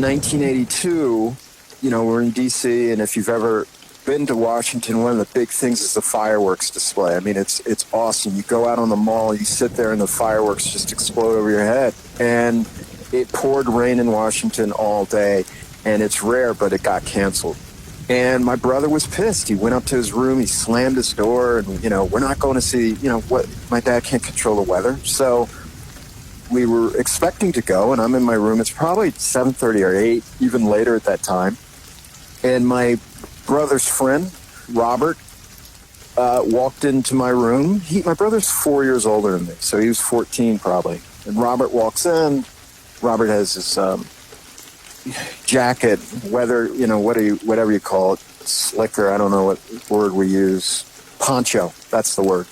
1982, we're in D.C., and if you've ever been to Washington, one of the big things is the fireworks display. I mean, it's awesome. You go out on the mall, you sit there, and the fireworks just explode over your head. And it poured rain in Washington all day, and it's rare, but it got canceled. And my brother was pissed. He went up to his room, he slammed his door, and, we're not going to see, what, my dad can't control the weather. So we were expecting to go, and I'm in my room. It's probably 7:30 or 8, even later at that time. And my brother's friend, Robert, walked into my room. My brother's 4 years older than me, so he was 14 probably. And Robert walks in. Robert has his jacket, whatever you call it, slicker, I don't know what word we use, poncho, that's the word.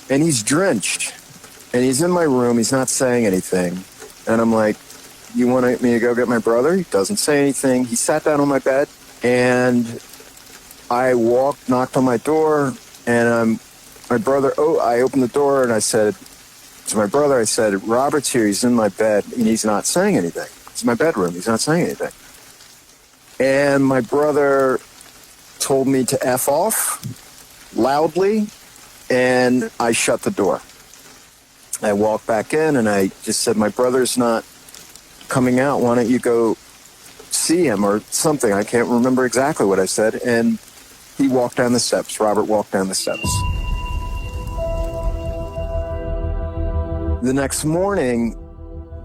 And he's drenched, and he's in my room, he's not saying anything, and I'm like, you want me to go get my brother? He doesn't say anything. He sat down on my bed, and I knocked on my door, and my brother, I opened the door, and I said to my brother, Robert's here, he's in my bed, and he's not saying anything. It's my bedroom. He's not saying anything. And my brother told me to F off loudly, and I shut the door. I walked back in, and I just said, my brother's not coming out. Why don't you go see him or something? I can't remember exactly what I said. And he walked down the steps. Robert walked down the steps. The next morning,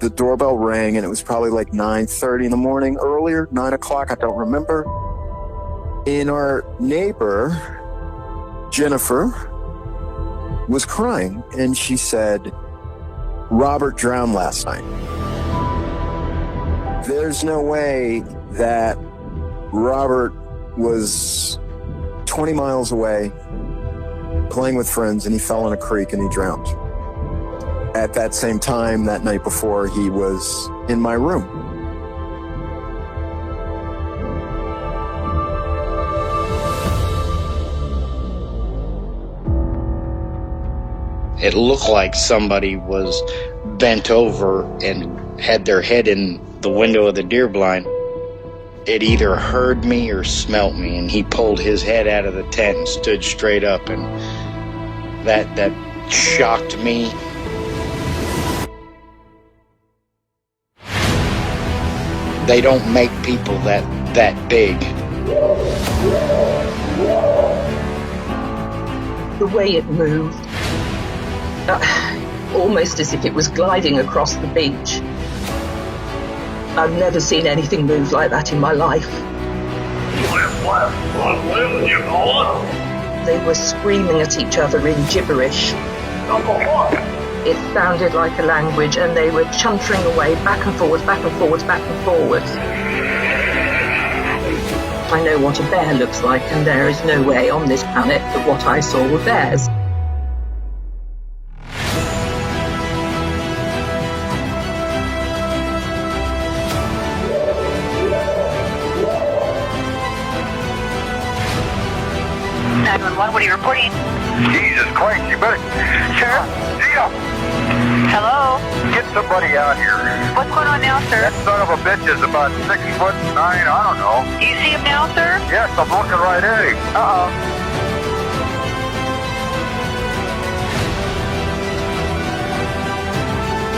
the doorbell rang, and it was probably like 9:30 in the morning, earlier, 9 o'clock, I don't remember. And our neighbor, Jennifer, was crying, and she said, Robert drowned last night. There's no way that Robert was 20 miles away playing with friends, and he fell in a creek and he drowned. At that same time, that night before, he was in my room. It looked like somebody was bent over and had their head in the window of the deer blind. It either heard me or smelt me, and he pulled his head out of the tent and stood straight up, and that shocked me. They don't make people that big. The way it moved, almost as if it was gliding across the beach. I've never seen anything move like that in my life. They were screaming at each other in gibberish. It sounded like a language, and they were chuntering away back and forwards, back and forwards, back and forwards. I know what a bear looks like, and there is no way on this planet that what I saw were bears. What are you reporting? Jesus Christ, you better... Sir? Gina! Hello? Get somebody out here. What's going on now, sir? That son of a bitch is about 6'9", I don't know. Do you see him now, sir? Yes, I'm looking right at him. Uh-oh.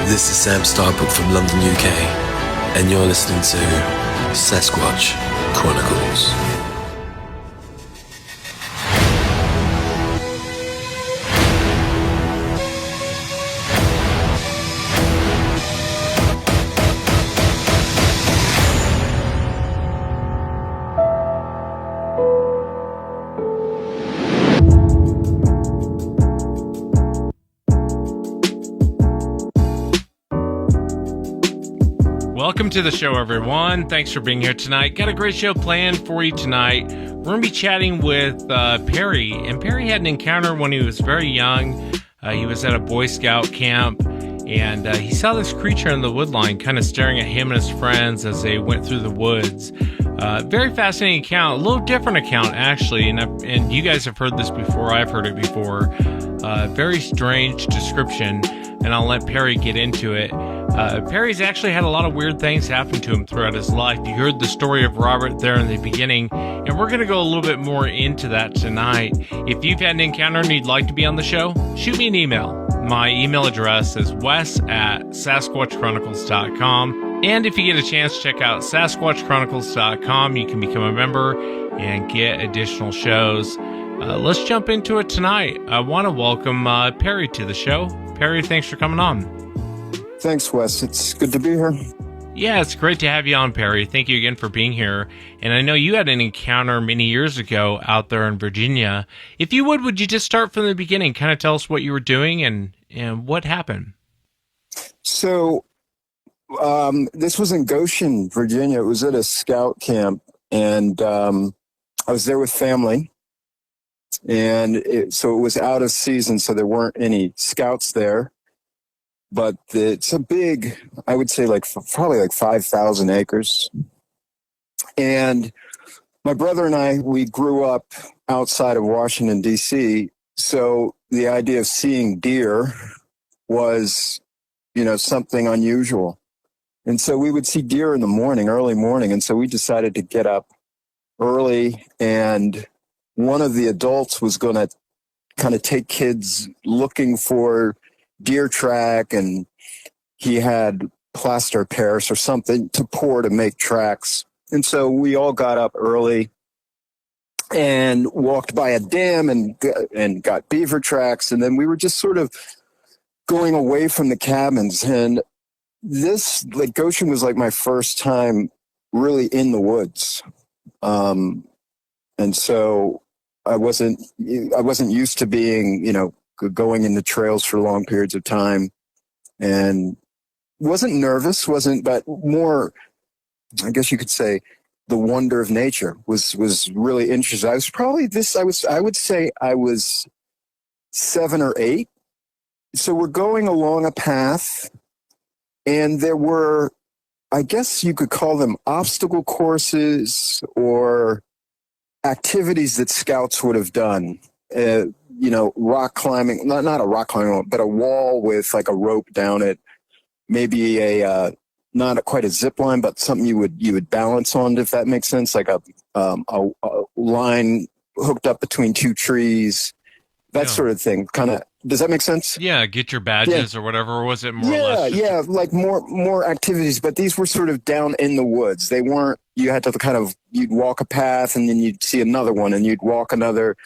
This is Sam Starbrook from London, UK, and you're listening to Sasquatch Chronicles. Welcome to the show, everyone. Thanks for being here tonight. Got a great show planned for you tonight. We're going to be chatting with Perry. And Perry had an encounter when he was very young. He was at a Boy Scout camp, and he saw this creature in the woodline kind of staring at him and his friends as they went through the woods. Very fascinating account. A little different account, actually. And you guys have heard this before. I've heard it before. Very strange description, and I'll let Perry get into it. Perry's actually had a lot of weird things happen to him throughout his life. You heard the story of Robert there in the beginning, and we're going to go a little bit more into that tonight. If you've had an encounter and you'd like to be on the show, shoot me an email. My email address is wes@sasquatchchronicles.com. And if you get a chance, check out sasquatchchronicles.com. You can become a member and get additional shows. Let's jump into it tonight. I want to welcome Perry to the show. Perry, thanks for coming on. Thanks, Wes. It's good to be here. Yeah, it's great to have you on, Perry. Thank you again for being here. And I know you had an encounter many years ago out there in Virginia. If you would you just start from the beginning? Kind of tell us what you were doing and what happened. So this was in Goshen, Virginia. It was at a scout camp, and I was there with family. And so it was out of season, so there weren't any scouts there. But it's a big, I would say probably 5,000 acres. And my brother and I, we grew up outside of Washington, D.C., so the idea of seeing deer was, something unusual. And so we would see deer in the morning, early morning. And so we decided to get up early, and one of the adults was going to kind of take kids looking for deer track, and he had plaster Paris or something to pour to make tracks. And so we all got up early and walked by a dam and got beaver tracks. And then we were just sort of going away from the cabins. And this, Goshen was my first time really in the woods. And so I wasn't used to being, going into trails for long periods of time, and wasn't nervous, but more, I guess you could say, the wonder of nature was really interesting. I was probably I would say I was 7 or 8. So we're going along a path, and there were, I guess you could call them obstacle courses or activities that scouts would have done. Rock climbing, not a rock climbing, but a wall with a rope down it, maybe not quite a zip line, but something you would balance on, if that makes sense, a line hooked up between two trees, that sort of thing. Kind of, does that make sense? Yeah, get your badges or whatever, or was it more or less? Yeah, more activities, but these were sort of down in the woods. They weren't, you had to you'd walk a path, and then you'd see another one, and you'd walk another,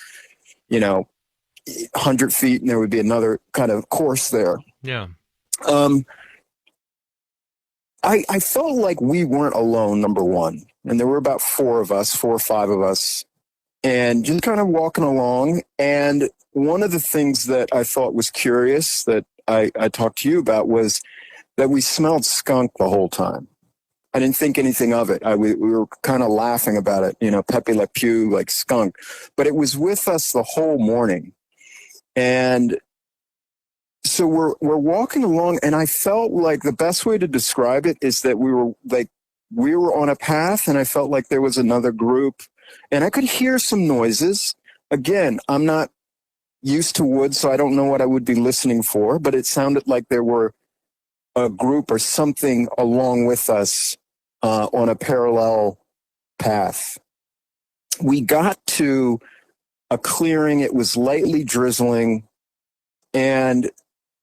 100 feet, and there would be another kind of course there. Yeah. I felt like we weren't alone, number one. And there were about 4 or 5 of us, and just kind of walking along. And one of the things that I thought was curious that I talked to you about was that we smelled skunk the whole time. I didn't think anything of it. We were kind of laughing about it, Pepe Le Pew, like skunk. But it was with us the whole morning. And so we're walking along, and I felt like the best way to describe it is that we were on a path, and I felt like there was another group, and I could hear some noises. Again, I'm not used to woods, so I don't know what I would be listening for, but it sounded like there were a group or something along with us on a parallel path. We got to a clearing. It was lightly drizzling, and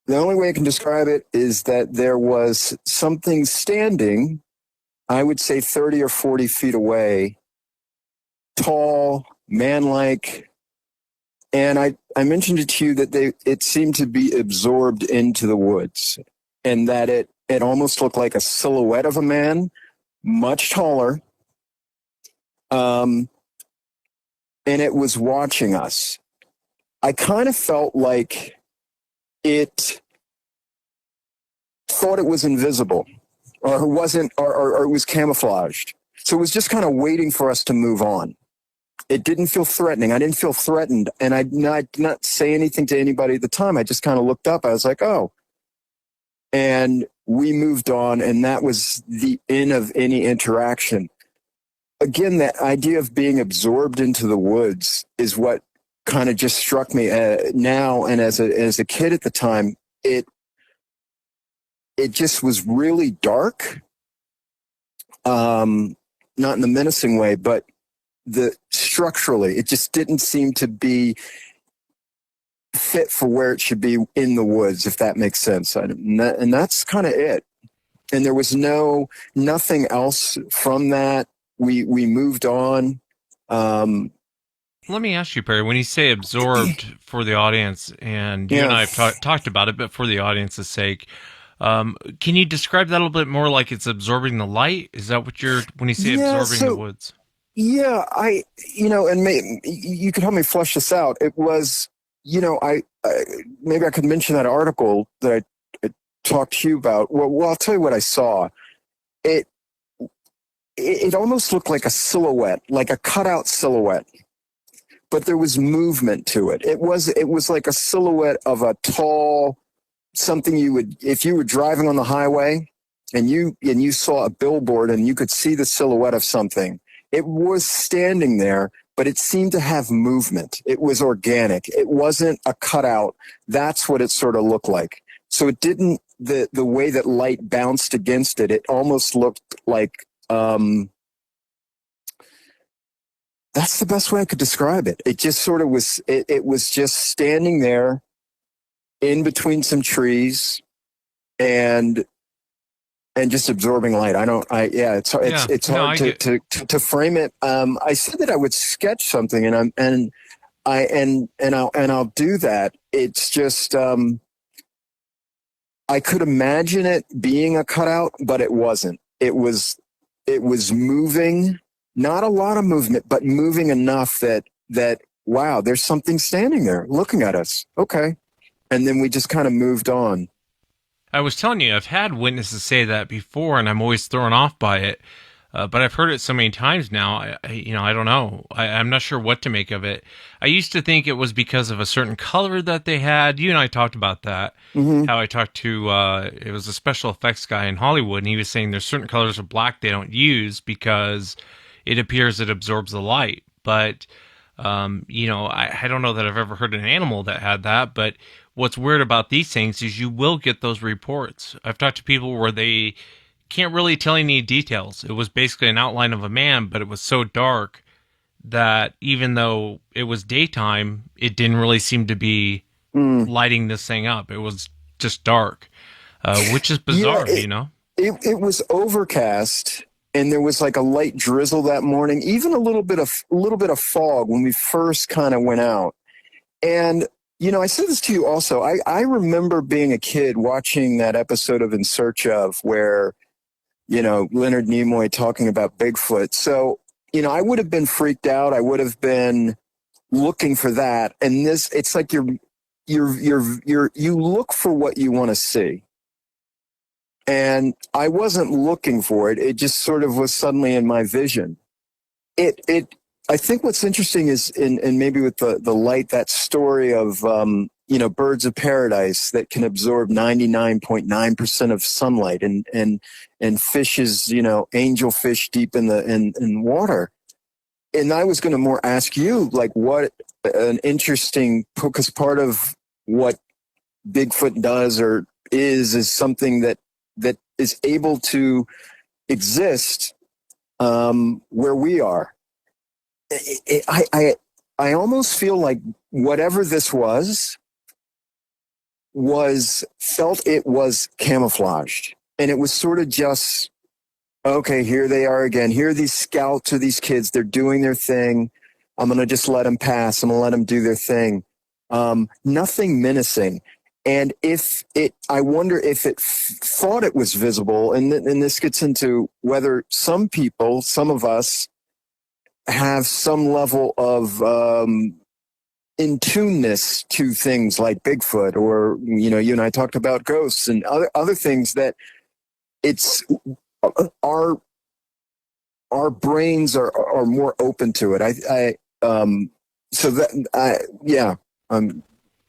the only way I can describe it is that there was something standing, I would say 30 or 40 feet away, tall, man-like, and I mentioned it to you that it seemed to be absorbed into the woods, and that it almost looked like a silhouette of a man, much taller, and it was watching us. I kind of felt like it thought it was invisible, or wasn't, or it was camouflaged. So it was just kind of waiting for us to move on. It didn't feel threatening. I didn't feel threatened, and I did not say anything to anybody at the time. I just kind of looked up. I was like, oh. And we moved on, and that was the end of any interaction. Again, that idea of being absorbed into the woods is what kind of just struck me now. And as a kid at the time, it it just was really dark. Not in a menacing way, but structurally, it just didn't seem to be fit for where it should be in the woods, if that makes sense. And that's kind of it. And there was nothing else from that. We moved on. Let me ask you, Perry, when you say absorbed for the audience, and you and I have talked about it, but for the audience's sake, can you describe that a little bit more, like it's absorbing the light? Is that what when you say absorbing the woods? Yeah, and you could help me flesh this out. It was, I maybe I could mention that article that I talked to you about. Well, I'll tell you what I saw. It almost looked like a silhouette, like a cutout silhouette, but there was movement to it. It was like a silhouette of a tall something you would, if you were driving on the highway and you saw a billboard and you could see the silhouette of something. It was standing there, but it seemed to have movement. It was organic. It wasn't a cutout. That's what it sort of looked like. So it didn't, the way that light bounced against it, it almost looked like, that's the best way I could describe it. It just sort of was, it was just standing there in between some trees and just absorbing light. It's hard to frame it. I said that I would sketch something and I'll do that. It's just, I could imagine it being a cutout, but it wasn't. It was moving, not a lot of movement, but moving enough that, wow, there's something standing there looking at us. Okay. And then we just kind of moved on. I was telling you, I've had witnesses say that before, and I'm always thrown off by it. But I've heard it so many times now. I don't know. I'm not sure what to make of it. I used to think it was because of a certain color that they had. You and I talked about that. Mm-hmm. How I talked to it was a special effects guy in Hollywood, and he was saying there's certain colors of black they don't use because it appears it absorbs the light. But I don't know that I've ever heard an animal that had that. But what's weird about these things is you will get those reports. I've talked to people where they can't really tell any details. It was basically an outline of a man, but it was so dark that even though it was daytime, it didn't really seem to be lighting this thing up. It was just dark, which is bizarre, It was overcast, and there was like a light drizzle that morning, even a little bit of fog when we first kind of went out. And I said this to you also. I remember being a kid watching that episode of In Search Of where, Leonard Nimoy talking about Bigfoot. So, I would have been freaked out. I would have been looking for that. And it's like you look for what you want to see. And I wasn't looking for it. It just sort of was suddenly in my vision. I think what's interesting is, and maybe with the light, that story of, birds of paradise that can absorb 99.9% of sunlight and fishes, angelfish deep in water. And I was going to more ask you, like, what an interesting, because part of what Bigfoot does or is something that is able to exist where we are. I almost feel like whatever this was felt it was camouflaged, and it was sort of just, okay, here they are again. Here are these scouts or these kids. They're doing their thing. I'm going to just let them pass. I'm going to let them do their thing. Nothing menacing. And I wonder if it thought it was visible, and this gets into whether some of us have some level of in tuneness to things like Bigfoot, or you and I talked about ghosts and other things that it's our brains are more open to it.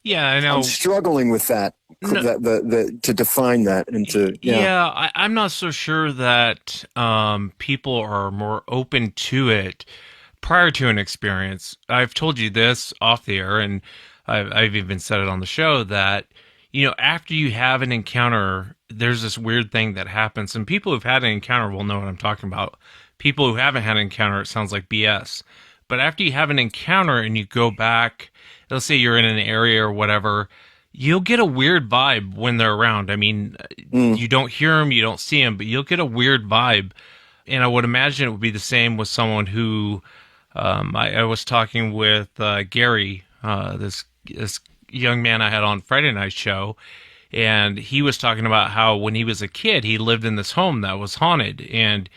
Yeah, I know. I'm struggling with that. To define that and to I'm not so sure that people are more open to it prior to an experience. I've told you this off the air, and I've even said it on the show that after you have an encounter, there's this weird thing that happens, and people who've had an encounter will know what I'm talking about. People who haven't had an encounter, it sounds like BS. But after you have an encounter and you go back, let's say you're in an area or whatever, you'll get a weird vibe when they're around. I mean, you don't hear them, you don't see them, but you'll get a weird vibe. And I would imagine it would be the same with someone who, I was talking with Gary, this young man I had on Friday night show, and he was talking about how when he was a kid, he lived in this home that was haunted, and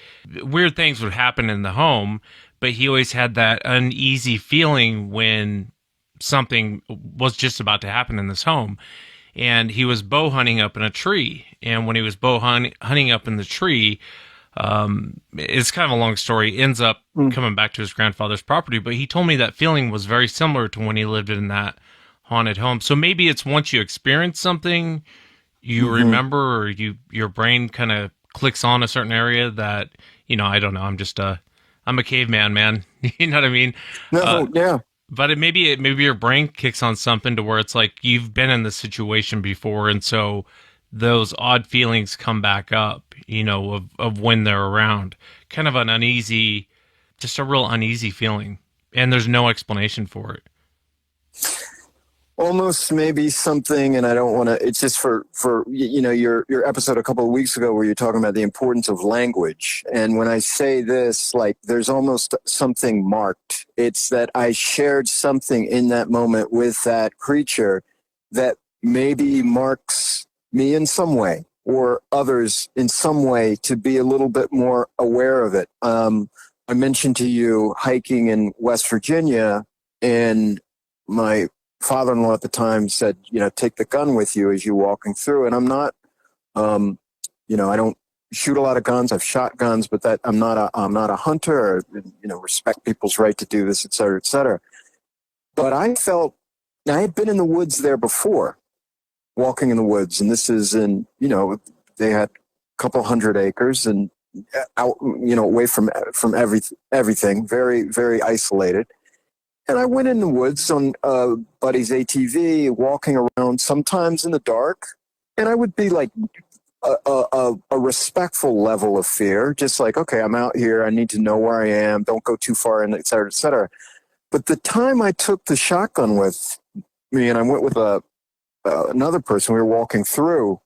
weird things would happen in the home, but he always had that uneasy feeling when something was just about to happen in this home. And he was bow hunting up in a tree, and when he was bow hunting up in the tree, it's kind of a long story, ends up coming back to his grandfather's property, but he told me that feeling was very similar to when he lived in that haunted home. So maybe it's once you experience something, you remember, or your brain kind of clicks on a certain area that, I don't know, I'm a caveman, man. You know what I mean? No, yeah. But maybe your brain kicks on something to where it's like you've been in this situation before, and so those odd feelings come back up, of when they're around. Kind of an uneasy, just a real uneasy feeling, and there's no explanation for it. Almost maybe something, and I don't want to, it's just for your episode a couple of weeks ago where you're talking about the importance of language. And when I say this, like, there's almost something marked. It's that I shared something in that moment with that creature that maybe marks me in some way, or others in some way, to be a little bit more aware of it. I mentioned to you hiking in West Virginia, and my father-in-law at the time said, take the gun with you as you're walking through. And I'm not, I don't shoot a lot of guns. I've shot guns, but that I'm not a hunter, or, respect people's right to do this, et cetera, et cetera. But I had been in the woods there before, walking in the woods. And this is they had a couple 100 acres and out, away from everything, very, very isolated. And I went in the woods on buddy's ATV, walking around, sometimes in the dark. And I would be like a respectful level of fear, just like, okay, I'm out here. I need to know where I am. Don't go too far in, et cetera, et cetera. But the time I took the shotgun with me, and I went with another person, we were walking through,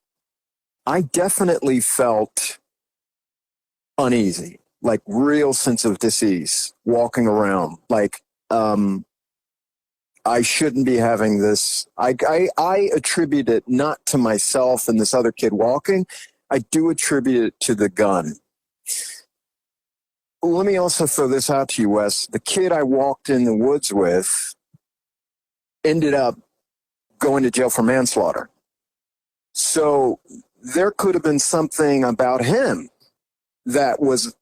I definitely felt uneasy, like real sense of dis-ease, walking around, like, I shouldn't be having this. I attribute it not to myself and this other kid walking. I do attribute it to the gun. Let me also throw this out to you, Wes. The kid I walked in the woods with ended up going to jail for manslaughter. So there could have been something about him that was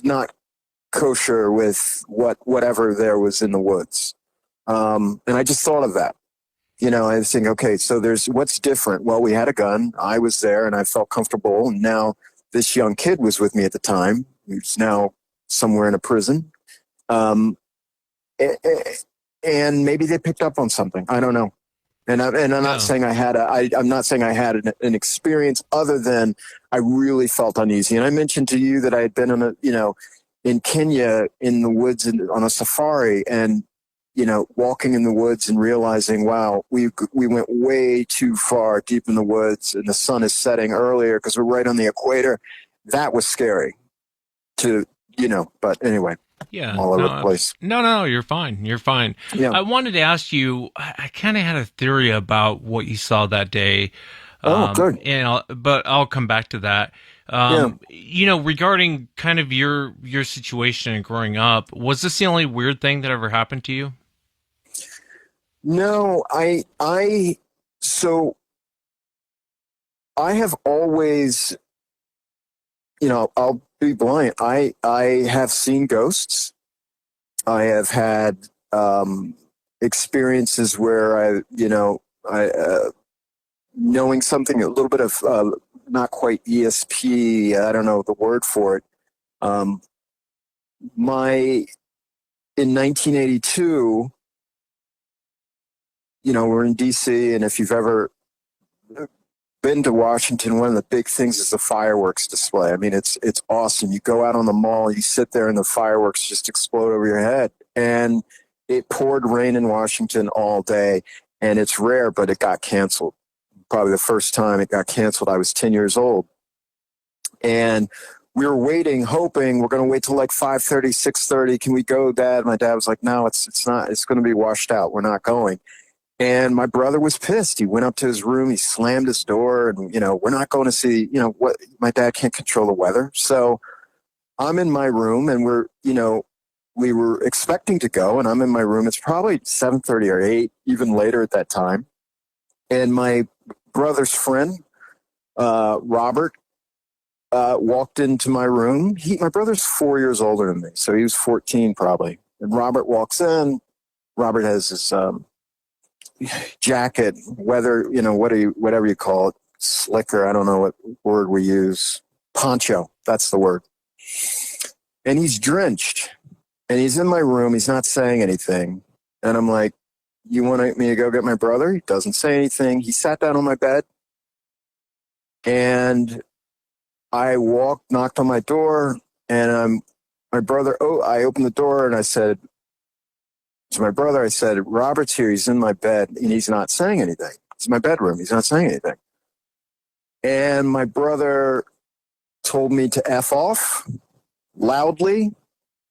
not kosher with whatever there was in the woods. And I just thought of that. I was thinking, okay, so there's what's different. Well, we had a gun. I was there and I felt comfortable. And now this young kid was with me at the time, who's now somewhere in a prison. And maybe they picked up on something. I don't know. And I'm not saying I had I'm not saying I had an experience other than I really felt uneasy. And I mentioned to you that I had been in Kenya in the woods on a safari, and walking in the woods and realizing, wow, we went way too far deep in the woods, and the sun is setting earlier because we're right on the equator. That was scary but anyway. Yeah, all over the place. No, you're fine. You're fine. Yeah. I wanted to ask you, I kind of had a theory about what you saw that day. Good. But I'll come back to that. Regarding kind of your situation and growing up, was this the only weird thing that ever happened to you? No, so I have always, I'll be blunt. I have seen ghosts. I have had experiences where knowing something, a little bit of not quite ESP, I don't know the word for it. In 1982, we're in DC, and if you've ever been to Washington, one of the big things is the fireworks display. I mean, it's awesome. You go out on the mall, you sit there, and the fireworks just explode over your head. And it poured rain in Washington all day, and it's rare, but it got canceled. Probably the first time it got canceled, I was 10 years old. And we were waiting, hoping we're going to wait till like 5:30, 6:30. Can we go, Dad? My dad was like, no, it's not. It's going to be washed out. We're not going. And my brother was pissed. He went up to his room. He slammed his door. And, we're not going to see, what my dad can't control the weather. So I'm in my room and we were expecting to go. And I'm in my room. It's probably 7:30 or 8, even later at that time. And my brother's friend, Robert, walked into my room. My brother's 4 years older than me. So he was 14 probably. And Robert walks in. Robert has his, jacket, whatever you call it, slicker, I don't know what word we use, poncho, that's the word. And he's drenched, and he's in my room, he's not saying anything, and I'm like, you want me to go get my brother? He doesn't say anything. He sat down on my bed, and I knocked on my door, and I opened the door, and I said, to my brother, I said, Robert's here. He's in my bed, and he's not saying anything. It's my bedroom. He's not saying anything. And my brother told me to F off loudly,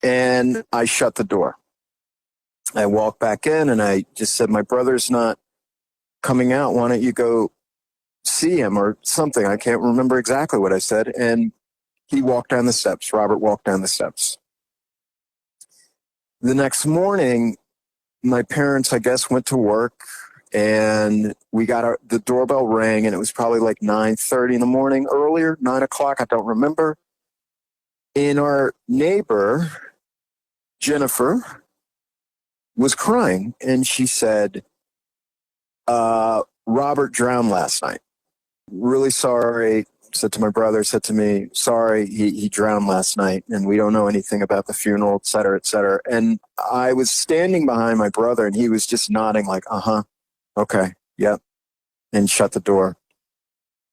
and I shut the door. I walked back in, and I just said, my brother's not coming out. Why don't you go see him or something? I can't remember exactly what I said. And he walked down the steps. Robert walked down the steps. The next morning, my parents, I guess, went to work, and we got the doorbell rang, and it was probably like 9:30 in the morning, earlier, 9 o'clock, I don't remember. And our neighbor, Jennifer, was crying, and she said, Robert drowned last night. Really sorry. Said to my brother, said to me, sorry, he drowned last night, and we don't know anything about the funeral, et cetera, et cetera. And I was standing behind my brother, and he was just nodding like, okay, yep, and shut the door.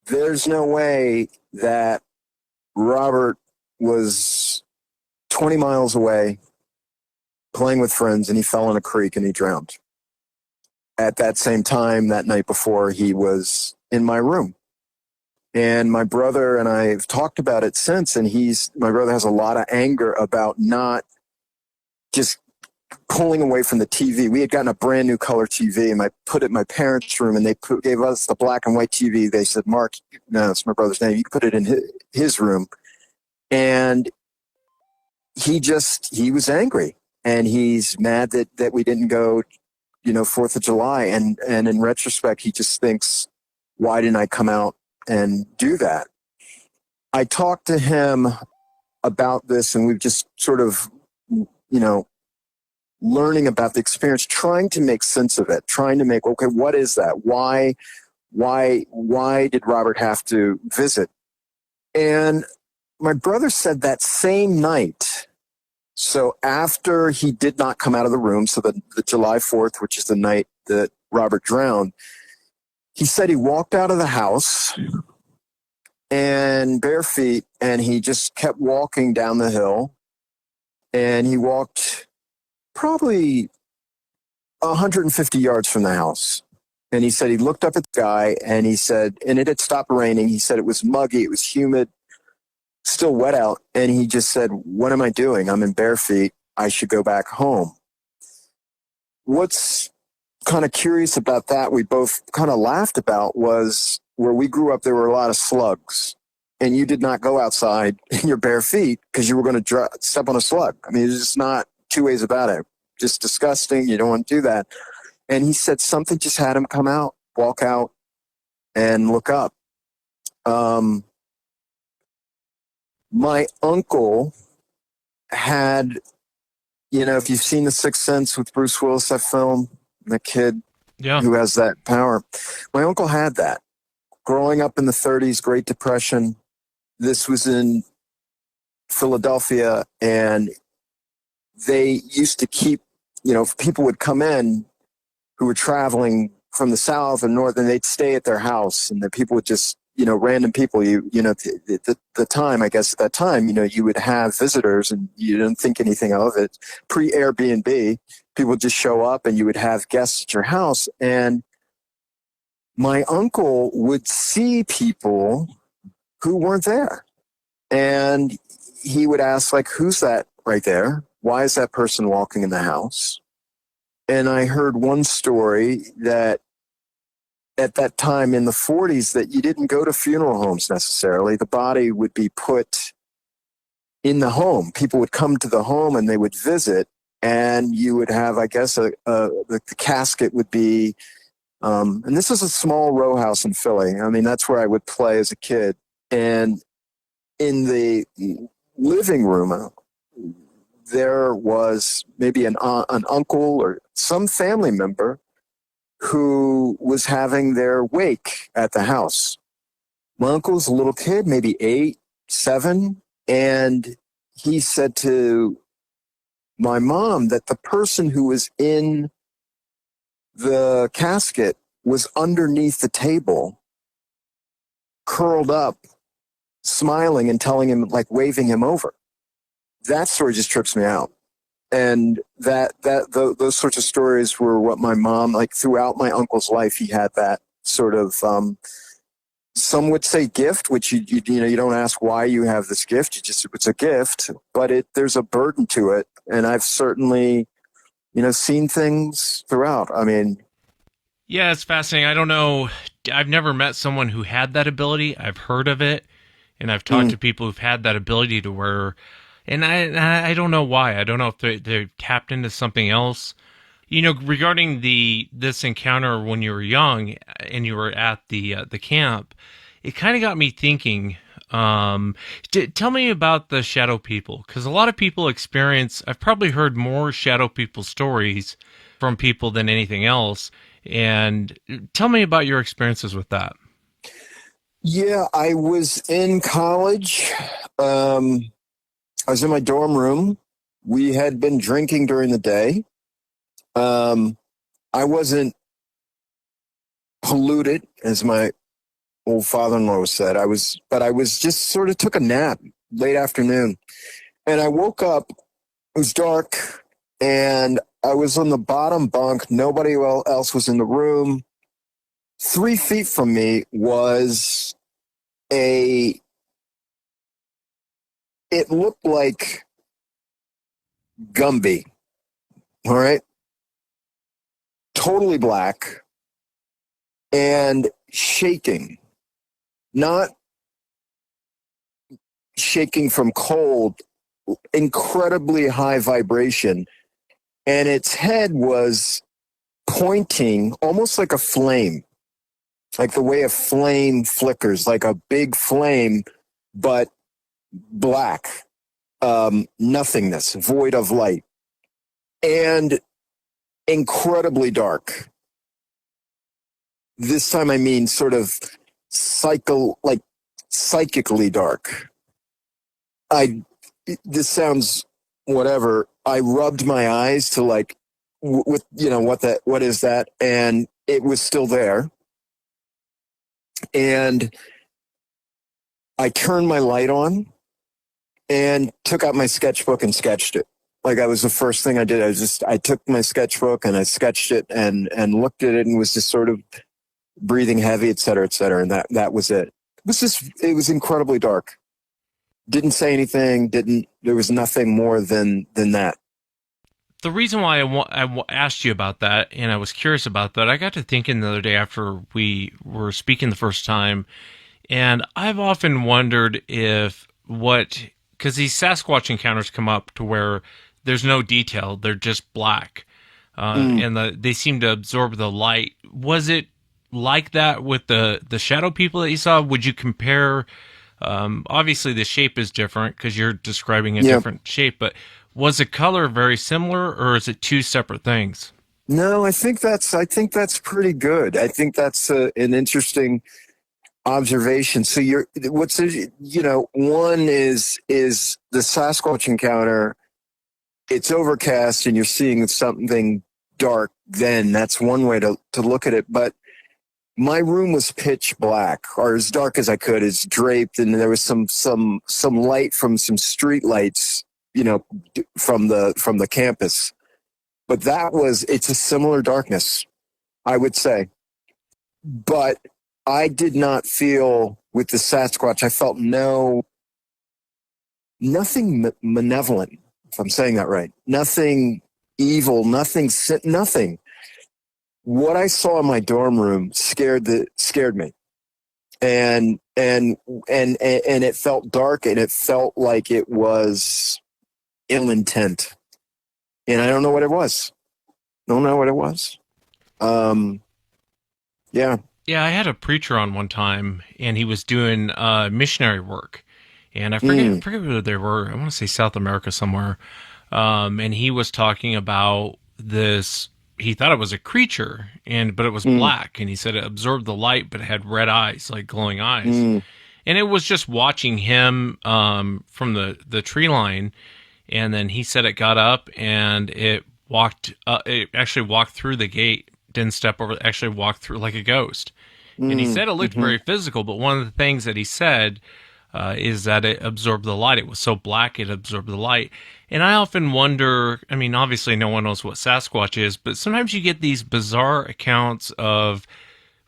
There's no way that Robert was 20 miles away playing with friends, and he fell in a creek and he drowned. At that same time, that night before, he was in my room. And my brother and I have talked about it since, and my brother has a lot of anger about not just pulling away from the TV. We had gotten a brand new color TV, and I put it in my parents' room, and they gave us the black and white TV. They said, Mark, no, it's my brother's name, you can put it in his room. And he was angry, and he's mad that we didn't go, 4th of July. And in retrospect, he just thinks, why didn't I come out and do that? I talked to him about this, and we've just sort of, learning about the experience, trying to make sense of it, trying to make, okay, what is that? Why did Robert have to visit? And my brother said that same night, so after he did not come out of the room, so the July 4th, which is the night that Robert drowned, he said he walked out of the house and bare feet, and he just kept walking down the hill, and he walked probably 150 yards from the house. And he said he looked up at the sky, and he said, and it had stopped raining. He said it was muggy, it was humid, still wet out. And he just said, what am I doing? I'm in bare feet. I should go back home. What's kind of curious about that, we both kind of laughed about, was where we grew up, there were a lot of slugs, and you did not go outside in your bare feet because you were going to step on a slug. I mean, there's just not two ways about it. Just disgusting. You don't want to do that. And he said something just had him come out, walk out, and look up. My uncle had, if you've seen The Sixth Sense with Bruce Willis, that film, the kid who has that power. My uncle had that. Growing up in the 30s, Great Depression, this was in Philadelphia, and they used to keep, people would come in who were traveling from the south and north, and they'd stay at their house, and the people would just, random people, the time, I guess at that time, you would have visitors and you didn't think anything of it. Pre-Airbnb, people would just show up and you would have guests at your house. And my uncle would see people who weren't there. And he would ask, like, who's that right there? Why is that person walking in the house? And I heard one story that at that time in the 40s that you didn't go to funeral homes necessarily. The body would be put in the home. People would come to the home and they would visit, and you would have, I guess, the casket would be, and this is a small row house in Philly. I mean, that's where I would play as a kid. And in the living room, there was maybe an uncle or some family member who was having their wake at the house. My uncle was a little kid, maybe 8, 7, and he said to my mom that the person who was in the casket was underneath the table, curled up, smiling and telling him, like, waving him over. That story just trips me out. And those sorts of stories were what my mom, like, throughout my uncle's life, he had that sort of, some would say gift, which you don't ask why you have this gift. It's a gift, but there's a burden to it. And I've certainly, seen things throughout. I mean, Yeah, it's fascinating. I don't know. I've never met someone who had that ability. I've heard of it, and I've talked to people who've had that ability to where, and I don't know why. I don't know if they're tapped into something else. Regarding this encounter when you were young and you were at the camp, it kind of got me thinking. Tell me about the shadow people, because a lot of people experience. I've probably heard more shadow people stories from people than anything else. And tell me about your experiences with that. Yeah, I was in college. I was in my dorm room. We had been drinking during the day. I wasn't polluted, as my old father-in-law said. But I was just sort of took a nap late afternoon. And I woke up, it was dark, and I was on the bottom bunk. Nobody else was in the room. 3 feet from me was it looked like Gumby. All right. Totally black and shaking. Not shaking from cold, incredibly high vibration. And its head was pointing almost like a flame, like the way a flame flickers, like a big flame, but black, nothingness, void of light, and incredibly dark. This time I mean sort of psychically dark. This sounds whatever. I rubbed my eyes to what is that? And it was still there. And I turned my light on and took out my sketchbook and sketched it. Like, that was the first thing I did. I took my sketchbook and I sketched it and looked at it and was just sort of breathing heavy, et cetera, et cetera. And that was it. It was incredibly dark. Didn't say anything. There was nothing more than that. The reason why I asked you about that, and I was curious about that, I got to thinking the other day after we were speaking the first time, and I've often wondered because these Sasquatch encounters come up to where there's no detail, they're just black, and they seem to absorb the light. Was it like that with the shadow people that you saw? Would you compare? Obviously, the shape is different because you're describing a different shape, but was the color very similar, or is it two separate things? No, I think that's pretty good. I think that's an interesting observation. So one is the Sasquatch encounter. It's overcast and you're seeing something dark then. That's one way to look at it. But my room was pitch black, or as dark as I could, is draped, and there was some light from some street lights, from the campus. But it's a similar darkness, I would say. But I did not feel with the Sasquatch, I felt nothing malevolent, if I'm saying that right. Nothing evil, nothing. What I saw in my dorm room scared me. And it felt dark, and it felt like it was ill intent. And I don't know what it was. Yeah. Yeah, I had a preacher on one time, and he was doing missionary work. And I forget where they were. I want to say South America somewhere. And he was talking about this. He thought it was a creature, but it was black. And he said it absorbed the light, but it had red eyes, like glowing eyes. And it was just watching him from the tree line. And then he said it got up and it actually walked through the gate, didn't step over, actually walked through like a ghost. And he said it looked very physical, but one of the things that he said is that it absorbed the light. It was so black, it absorbed the light. And I often wonder, I mean, obviously no one knows what Sasquatch is, but sometimes you get these bizarre accounts of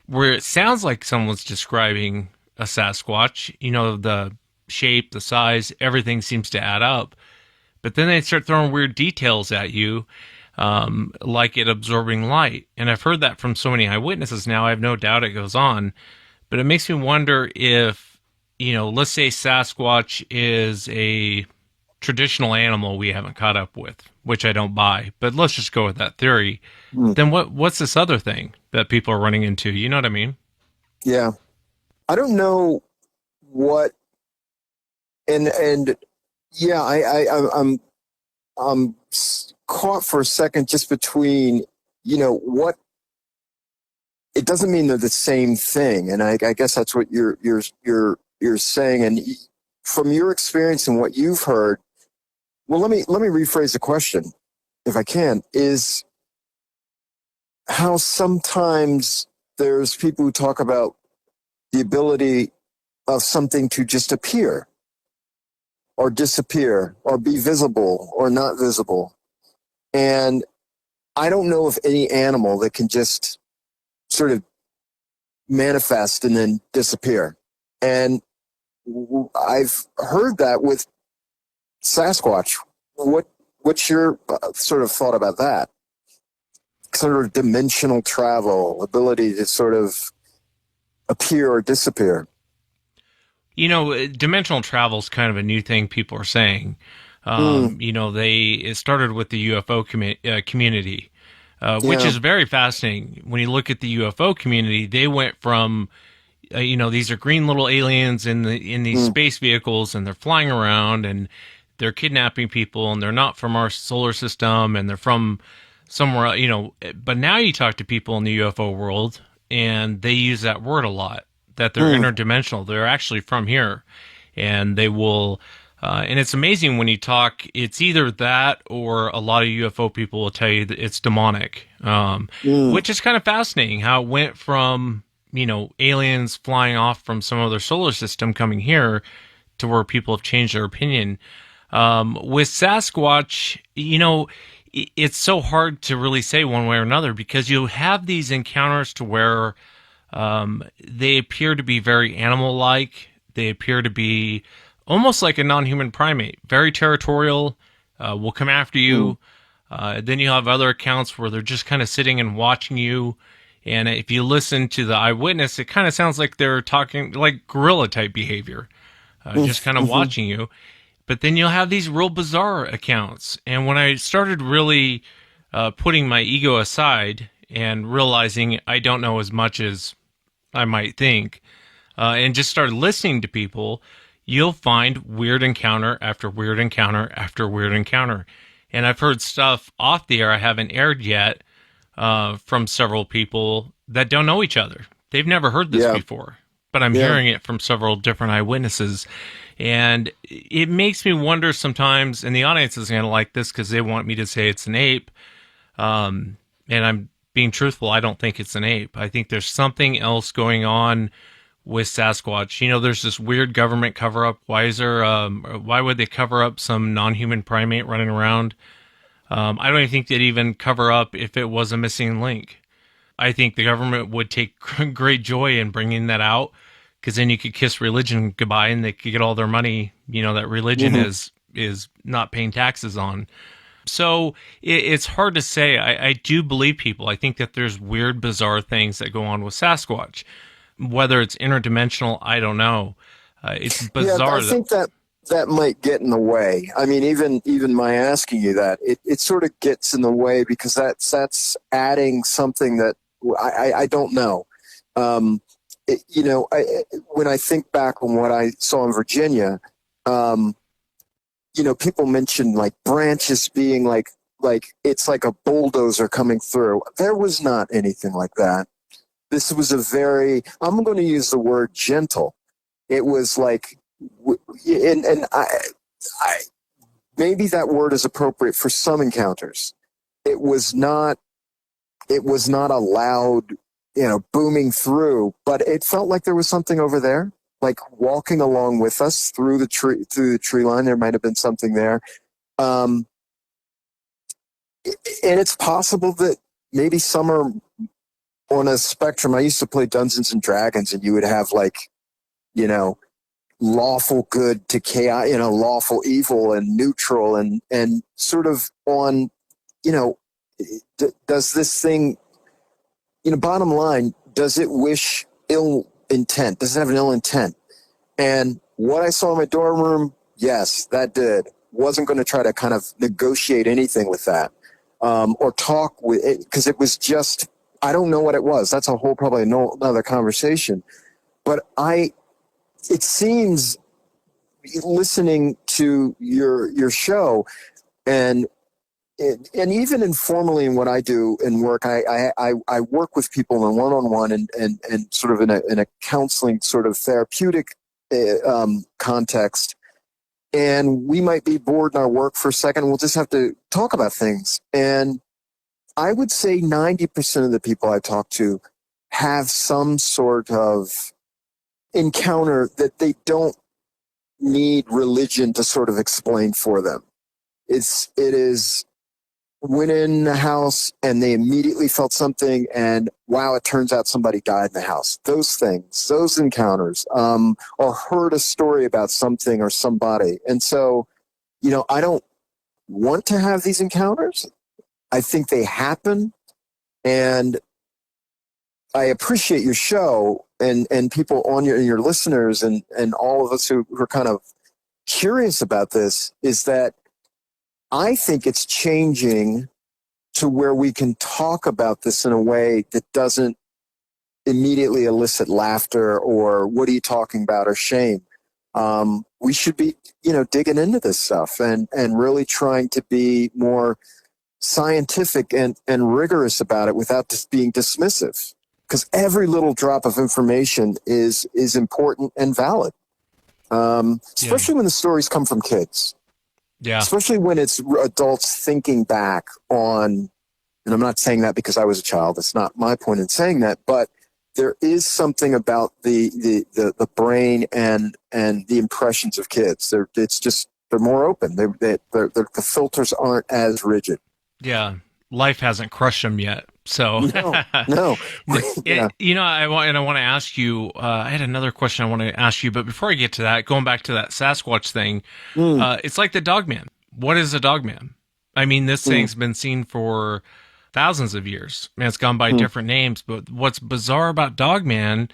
where it sounds like someone's describing a Sasquatch, the shape, the size, everything seems to add up. But then they start throwing weird details at you, like it absorbing light. And I've heard that from so many eyewitnesses now. I have no doubt it goes on. But it makes me wonder if, let's say Sasquatch is a traditional animal we haven't caught up with, which I don't buy. But let's just go with that theory. Then what's this other thing that people are running into? You know what I mean? Yeah. I don't know what, and yeah, I'm caught for a second just between, what, it doesn't mean they're the same thing. And I guess that's what you're saying. And from your experience and what you've heard, well, let me rephrase the question, if I can, is how sometimes there's people who talk about the ability of something to just appear or disappear or be visible or not visible. And I don't know of any animal that can just sort of manifest and then disappear. And I've heard that with Sasquatch. What's your sort of thought about that? Sort of dimensional travel, ability to sort of appear or disappear. Dimensional travel is kind of a new thing people are saying. It started with the UFO community, which is very fascinating. When you look at the UFO community, they went from, these are green little aliens in these space vehicles, and they're flying around and they're kidnapping people, and they're not from our solar system, and they're from somewhere, but now you talk to people in the UFO world and they use that word a lot, that they're interdimensional. They're actually from here, and they will, and it's amazing when you talk, it's either that or a lot of UFO people will tell you that it's demonic, which is kind of fascinating how it went from, aliens flying off from some other solar system coming here to where people have changed their opinion. With Sasquatch, it's so hard to really say one way or another, because you have these encounters to where they appear to be very animal-like. They appear to be almost like a non-human primate, very territorial, will come after you. Then you have other accounts where they're just kind of sitting and watching you. And if you listen to the eyewitness, it kind of sounds like they're talking like gorilla-type behavior, just kind of watching you. But then you'll have these real bizarre accounts. And when I started really putting my ego aside and realizing I don't know as much as I might think, and just started listening to people, you'll find weird encounter after weird encounter after weird encounter. And I've heard stuff off the air I haven't aired yet from several people that don't know each other. They've never heard this before, but I'm hearing it from several different eyewitnesses. And it makes me wonder sometimes, and the audience is going to like this because they want me to say it's an ape. And I'm being truthful. I don't think it's an ape. I think there's something else going on with Sasquatch. You know, there's this weird government cover up. Why would they cover up some non-human primate running around? I don't even think they'd even cover up if it was a missing link. I think the government would take great joy in bringing that out, because then you could kiss religion goodbye and they could get all their money, you know, that religion is not paying taxes on. So it's hard to say. I do believe people. I think that there's weird, bizarre things that go on with Sasquatch. Whether it's interdimensional, I don't know. It's bizarre. Yeah, I think that might get in the way. I mean, even my asking you that, it sort of gets in the way, because that's adding something that I don't know. You know, when I think back on what I saw in Virginia, you know, people mention like branches being like it's like a bulldozer coming through. There was not anything like that. This was a very, I'm going to use the word gentle. It was like, and I maybe that word is appropriate for some encounters. It was not a loud, you know, booming through, but it felt like there was something over there, like walking along with us through the tree line. There might have been something there. And it's possible that maybe some are on a spectrum. I used to play Dungeons and Dragons, and you would have like, you know, lawful good to chaos, you know, lawful evil and neutral, and sort of on, you know, does this thing, you know, bottom line, does it wish ill intent? Does it have an ill intent? And what I saw in my dorm room, yes, that did. Wasn't going to try to kind of negotiate anything with that, or talk with it, because it was just, I don't know what it was. That's a whole, probably another conversation. But it seems, listening to your show, and even informally in what I do in work, I work with people in one-on-one and sort of in a counseling sort of therapeutic context. And we might be bored in our work for a second. We'll just have to talk about things. And I would say 90% of the people I talk to have some sort of encounter that they don't need religion to sort of explain for them. It is went in the house and they immediately felt something, and wow, it turns out somebody died in the house. Those things, those encounters, or heard a story about something or somebody. And so, you know, I don't want to have these encounters. I think they happen, and I appreciate your show and people on your listeners and all of us who are kind of curious about this, is that I think it's changing to where we can talk about this in a way that doesn't immediately elicit laughter or what are you talking about or shame. We should be, you know, digging into this stuff and really trying to be more scientific and rigorous about it without just being dismissive, because every little drop of information is important and valid, especially when the stories come from kids. Yeah. Especially when it's adults thinking back on, and I'm not saying that because I was a child. That's not my point in saying that, but there is something about the brain and the impressions of kids. They're more open. The filters aren't as rigid. Yeah. Life hasn't crushed them yet. So no. You know, I want to ask you, I had another question I want to ask you, but before I get to that, going back to that Sasquatch thing, it's like the Dogman. What is a Dogman? I mean, this thing's been seen for thousands of years. Man, it's gone by different names, but what's bizarre about Dogman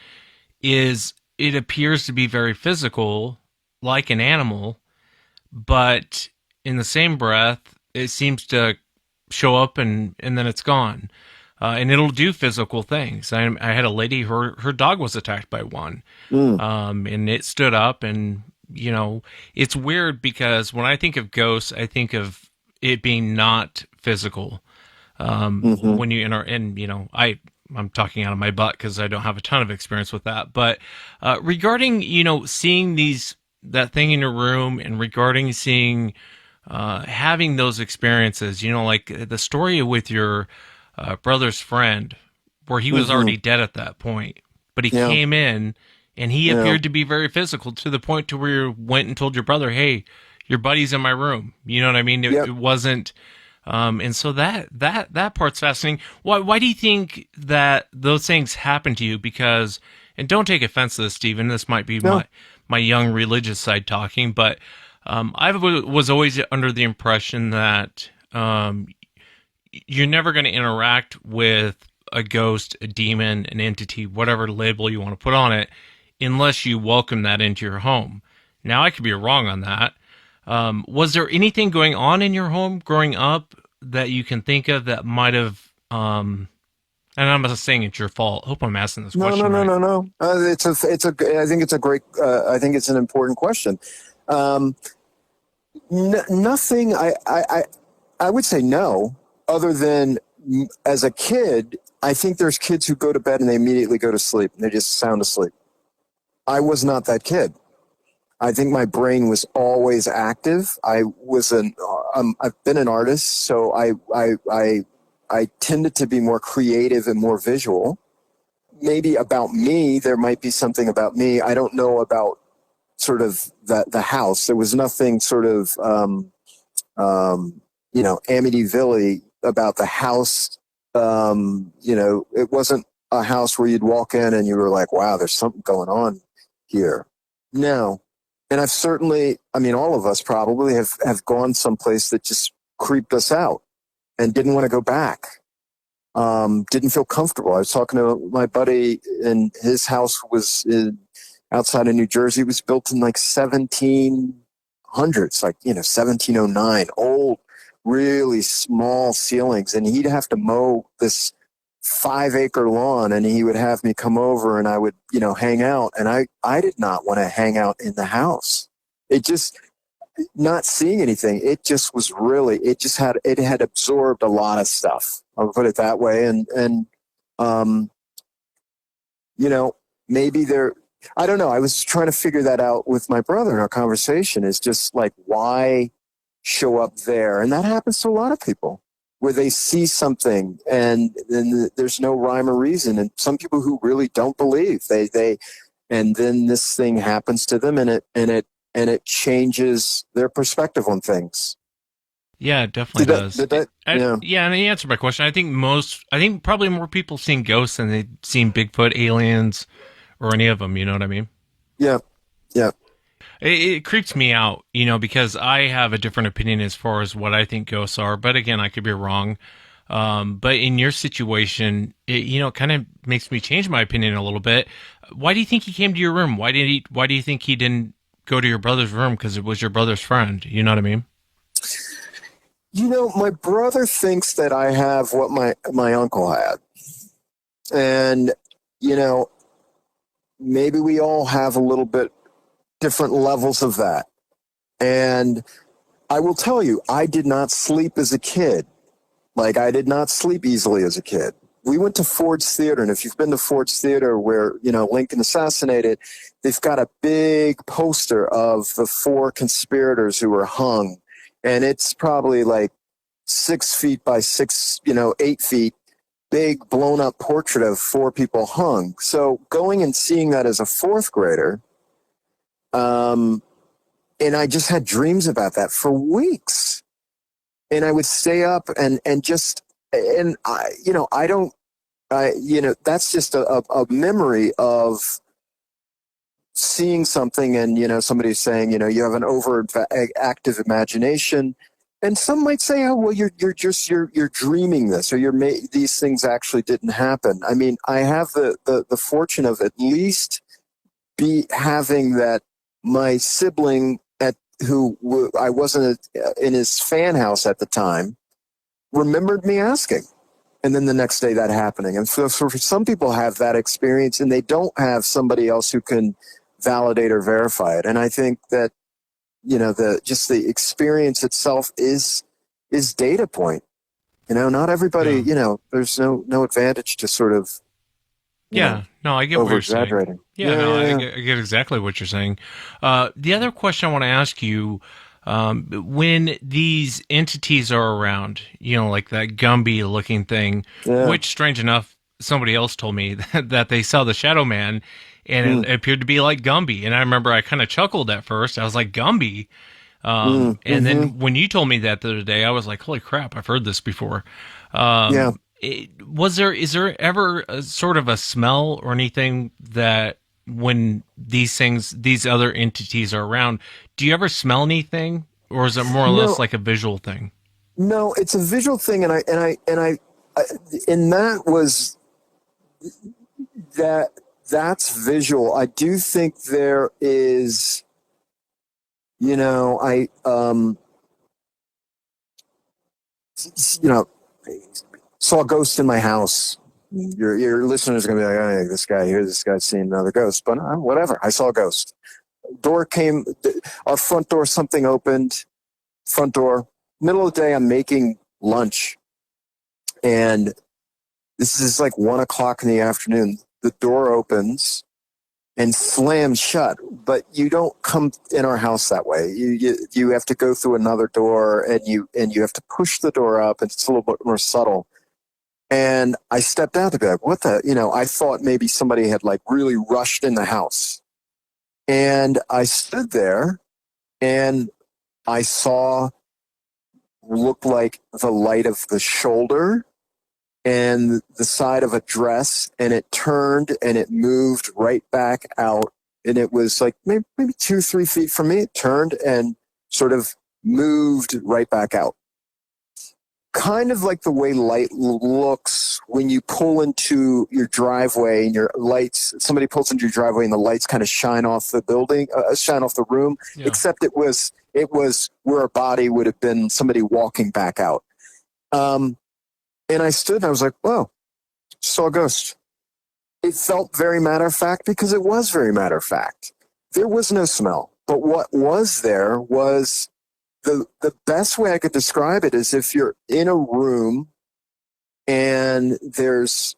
is it appears to be very physical, like an animal, but in the same breath, it seems to show up and then it's gone. And it'll do physical things. I had a lady, her dog was attacked by one, and it stood up. And you know, it's weird because when I think of ghosts, I think of it being not physical. When you and you know, I'm talking out of my butt because I don't have a ton of experience with that. But regarding, you know, seeing that thing in your room, and regarding seeing having those experiences, you know, like the story with your brother's friend, where he was already dead at that point, but he came in and he appeared to be very physical to the point to where you went and told your brother, "Hey, your buddy's in my room." You know what I mean? It wasn't. And so that part's fascinating. Why do you think that those things happen to you? Because, and don't take offense to this, Stephen, this might be my young religious side talking, but I was always under the impression that you're never going to interact with a ghost, a demon, an entity, whatever label you want to put on it, unless you welcome that into your home. Now, I could be wrong on that. Was there anything going on in your home growing up that you can think of that might have, and I'm not saying it's your fault. I hope I'm asking this question right. No. I think it's a great, I think it's an important question. Nothing, I would say no, other than as a kid, I think there's kids who go to bed and they immediately go to sleep and they just sound asleep. I was not that kid. I think my brain was always active. I've been an artist, so I tended to be more creative and more visual. Maybe about me, there might be something about me. I don't know about sort of the house. There was nothing sort of, Amityville-y about the house. It wasn't a house where you'd walk in and you were like, wow, there's something going on here. No. And I've certainly, all of us probably have gone someplace that just creeped us out and didn't want to go back. Didn't feel comfortable. I was talking to my buddy, and his house was outside of New Jersey. It was built in like 1700s, 1709, old, really small ceilings. And he'd have to mow this 5-acre lawn, and he would have me come over and I would, hang out. And I did not want to hang out in the house. It just, not seeing anything. It just was really, it had absorbed a lot of stuff. I'll put it that way. And maybe I don't know. I was trying to figure that out with my brother in our conversation, is just like, why show up there? And that happens to a lot of people, where they see something and then there's no rhyme or reason. And some people who really don't believe, and then this thing happens to them, and it changes their perspective on things. Yeah, it definitely does. And he answered my question. I think probably more people seen ghosts than they've seen Bigfoot, aliens, or any of them. You know what I mean? Yeah. It creeps me out, because I have a different opinion as far as what I think ghosts are. But again, I could be wrong. But in your situation, it kind of makes me change my opinion a little bit. Why do you think he came to your room? Why do you think he didn't go to your brother's room? Because it was your brother's friend. You know what I mean? My brother thinks that I have what my uncle had. And, maybe we all have a little bit different levels of that. And I will tell you, I did not sleep as a kid. Like, I did not sleep easily as a kid. We went to Ford's Theater, and if you've been to Ford's Theater where, Lincoln assassinated, they've got a big poster of the 4 conspirators who were hung. And it's probably like 6 feet by 8 feet, big blown up portrait of 4 people hung. So going and seeing that as a 4th grader, and I just had dreams about that for weeks. And I would stay up and that's just a memory of seeing something, and, somebody saying, you have an overactive imagination. And some might say, oh, well, you're dreaming this, or these things actually didn't happen. I mean, I have the fortune of at least having that my sibling who I wasn't in his fan house at the time, remembered me asking. And then the next day that happening. And so for some people have that experience, and they don't have somebody else who can validate or verify it. And I think that, the experience itself is data point. Not everybody, there's no advantage to sort of, I get what you're saying. I get exactly what you're saying. The other question I want to ask you, When these entities are around, like that Gumby looking thing, which, strange enough, somebody else told me that they saw the Shadow Man and it appeared to be like Gumby. And I remember I kind of chuckled at first. I was like, Gumby? And then when you told me that the other day, I was like, holy crap, I've heard this before. Is there ever a sort of a smell or anything that when these other entities are around, do you ever smell anything, or is it more or less like a visual thing? No, it's a visual thing, and that was that's visual. I do think there is, saw a ghost in my house. Your listeners are going to be like, oh, this guy's seen another ghost. But whatever, I saw a ghost. Our front door, something opened. Front door, middle of the day, I'm making lunch. And this is like 1 o'clock in the afternoon. The door opens and slams shut. But you don't come in our house that way. You have to go through another door, and you have to push the door up, and it's a little bit more subtle. And I stepped out to be like, what the, I thought maybe somebody had like really rushed in the house. And I stood there and I saw looked like the light of the shoulder and the side of a dress, and it turned and it moved right back out. And it was like maybe 2-3 feet from me. It turned and sort of moved right back out. Kind of like the way light looks when you pull into your driveway and your lights, somebody pulls into your driveway and the lights kind of shine off the building, shine off the room, except it was where a body would have been somebody walking back out. And I stood and I was like, whoa, saw a ghost. It felt very matter of fact because it was very matter of fact. There was no smell, but what was there was the best way I could describe it is if you're in a room and there's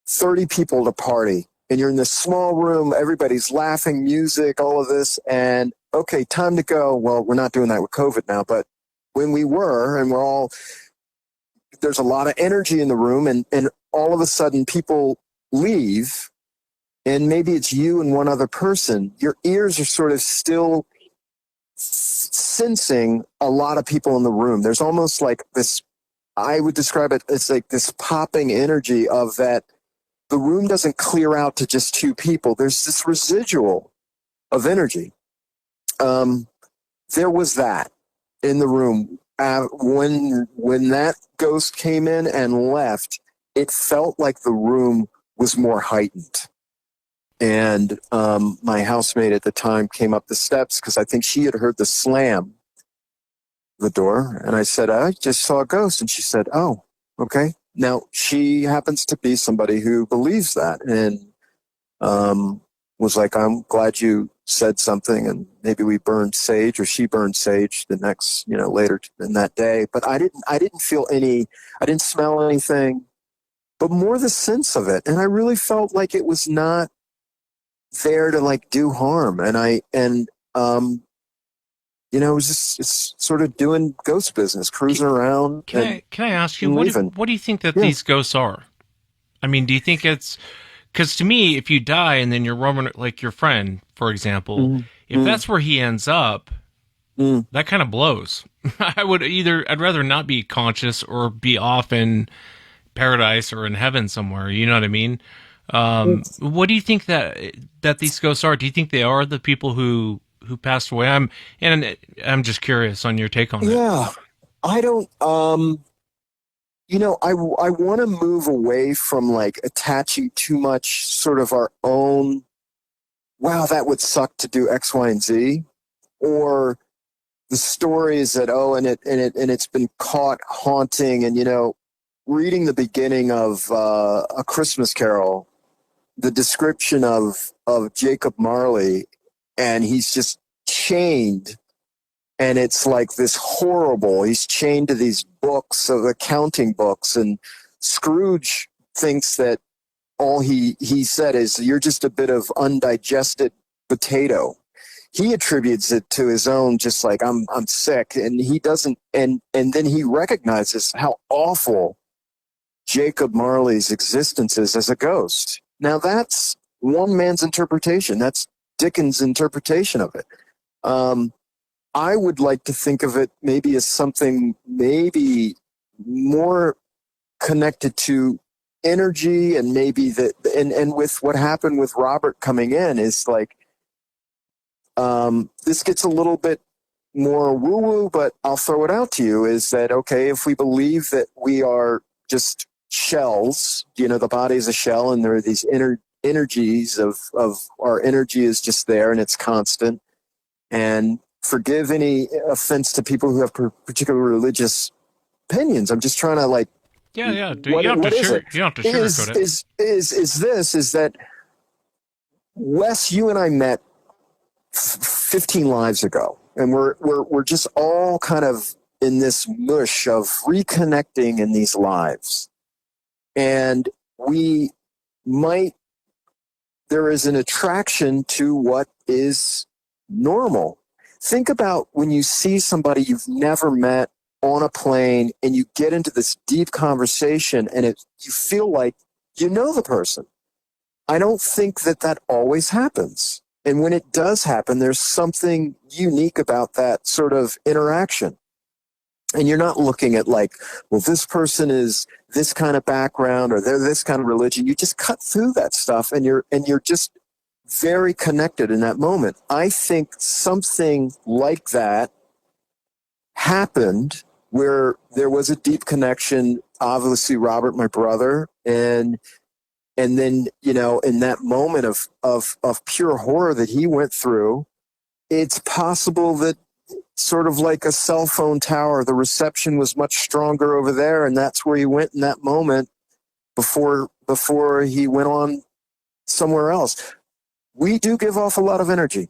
30 people at a party and you're in this small room, everybody's laughing, music, all of this, and okay, time to go. Well, we're not doing that with COVID now, but when we were, and there's a lot of energy in the room, and all of a sudden people leave, and maybe it's you and one other person. Your ears are sort of still sensing a lot of people in the room. There's almost like this, I would describe it as like this popping energy of that the room doesn't clear out to just 2 people. There's this residual of energy. There was that in the room. When that ghost came in and left, it felt like the room was more heightened. And my housemate at the time came up the steps because I think she had heard the slam the door. And I said, I just saw a ghost. And she said, oh, okay. Now, she happens to be somebody who believes that and was like, I'm glad you said something. And maybe we burned sage, or she burned sage the next, later in that day. But I didn't feel I didn't smell anything, but more the sense of it. And I really felt like it was not there to like do harm. And it was just sort of doing ghost business, cruising around. Can I ask you, what do you think that these ghosts are? I mean, do you think it's, because to me, if you die and then you're roaming, like your friend, for example, if that's where he ends up, that kind of blows. I'd rather not be conscious or be off in paradise or in heaven somewhere. You know what I mean? What do you think that these ghosts are? Do you think they are the people who passed away? I'm just curious on your take on that. Yeah, I don't. I want to move away from like attaching too much sort of our own. Wow, that would suck to do X, Y, and Z, or the stories that it's been caught haunting, and reading the beginning of A Christmas Carol. The description of Jacob Marley, and he's just chained, and it's like this horrible, he's chained to these books of accounting books, and Scrooge thinks that all he said is, you're just a bit of undigested potato. he attributes it to his own, just like I'm sick, and he doesn't, and then he recognizes how awful Jacob Marley's existence is as a ghost. Now that's one man's interpretation. That's Dickens' interpretation of it. I would like to think of it maybe as something maybe more connected to energy, and maybe that, and with what happened with Robert coming in is like, this gets a little bit more woo-woo, but I'll throw it out to you, is that, okay, if we believe that we are just shells, the body is a shell, and there are these energies of our energy is just there, and it's constant, and forgive any offense to people who have particular religious opinions. I'm just trying to like, you don't have to sugarcoat it. Is that Wes, you and I met 15 lives ago, and we're just all kind of in this mush of reconnecting in these lives, and there is an attraction to what is normal. Think about when you see somebody you've never met on a plane, and you get into this deep conversation, and you feel like you know the person. I don't think that always happens. And when it does happen, there's something unique about that sort of interaction. And you're not looking at like, well, this person is this kind of background, or they're this kind of religion. You just cut through that stuff, and you're just very connected in that moment. I think something like that happened where there was a deep connection. Obviously, Robert, my brother, and then, in that moment of pure horror that he went through, it's possible that sort of like a cell phone tower, the reception was much stronger over there, and that's where he went in that moment before he went on somewhere else. We do give off a lot of energy.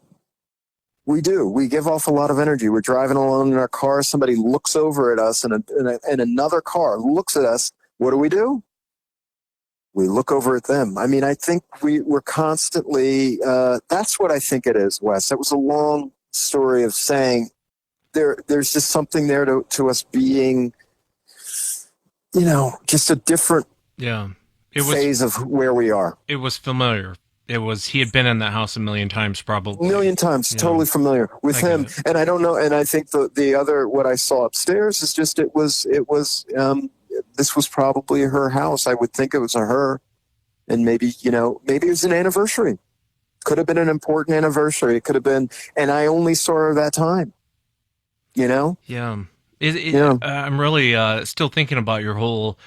We do. We give off a lot of energy. We're driving along in our car. Somebody looks over at us, and another car looks at us. What do? We look over at them. I mean, I think we're constantly, that's what I think it is, Wes. That was a long story of saying there's just something there to us being, just a different phase of where we are. It was familiar. He had been in that house a million times, probably. A million times, totally familiar with him. And I don't know, and I think the other, what I saw upstairs is just, this was probably her house. I would think it was her. And maybe it was an anniversary. Could have been an important anniversary. It could have been, and I only saw her that time, Yeah. I'm really still thinking about your whole,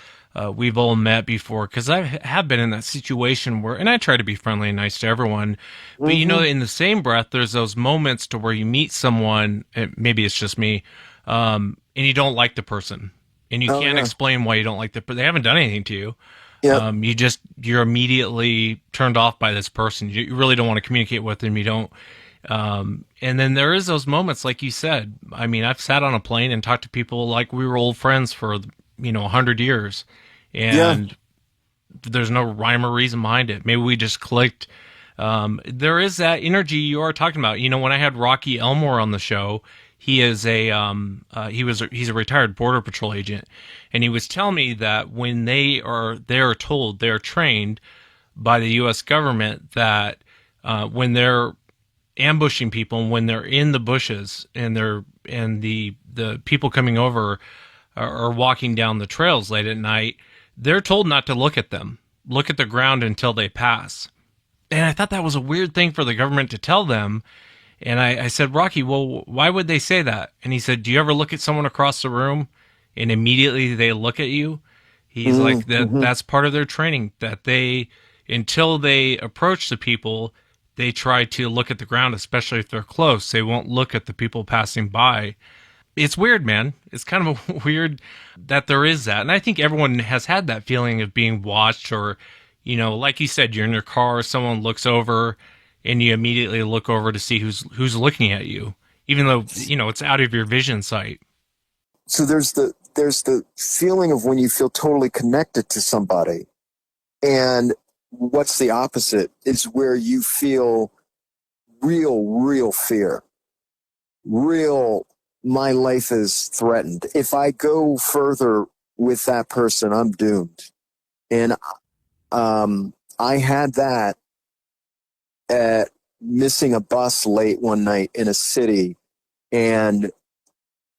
we've all met before, because I have been in that situation where, and I try to be friendly and nice to everyone, but in the same breath, there's those moments to where you meet someone, maybe it's just me, and you don't like the person. And you can't explain why you don't like them, but they haven't done anything to you. Yep. You're immediately turned off by this person. You really don't want to communicate with them. You don't. And then there is those moments, like you said. I mean, I've sat on a plane and talked to people like we were old friends for, 100 years. And there's no rhyme or reason behind it. Maybe we just clicked. There is that energy you are talking about. When I had Rocky Elmore on the show, he is he's a retired Border Patrol agent, and he was telling me that when they're trained by the U.S. government that when they're ambushing people and when they're in the bushes and the people coming over are walking down the trails late at night, they're told not to look at them, look at the ground until they pass. And I thought that was a weird thing for the government to tell them. And I said, Rocky, well, why would they say that? And he said, do you ever look at someone across the room and immediately they look at you? He's like, that's part of their training, that until they approach the people, they try to look at the ground, especially if they're close. They won't look at the people passing by. It's weird, man. It's kind of weird that there is that. And I think everyone has had that feeling of being watched, or, like you said, you're in your car, someone looks over, and you immediately look over to see who's looking at you, even though, it's out of your vision sight. So there's the feeling of when you feel totally connected to somebody. And what's the opposite is where you feel real fear. My life is threatened. If I go further with that person, I'm doomed. And I had that at missing a bus late one night in a city, and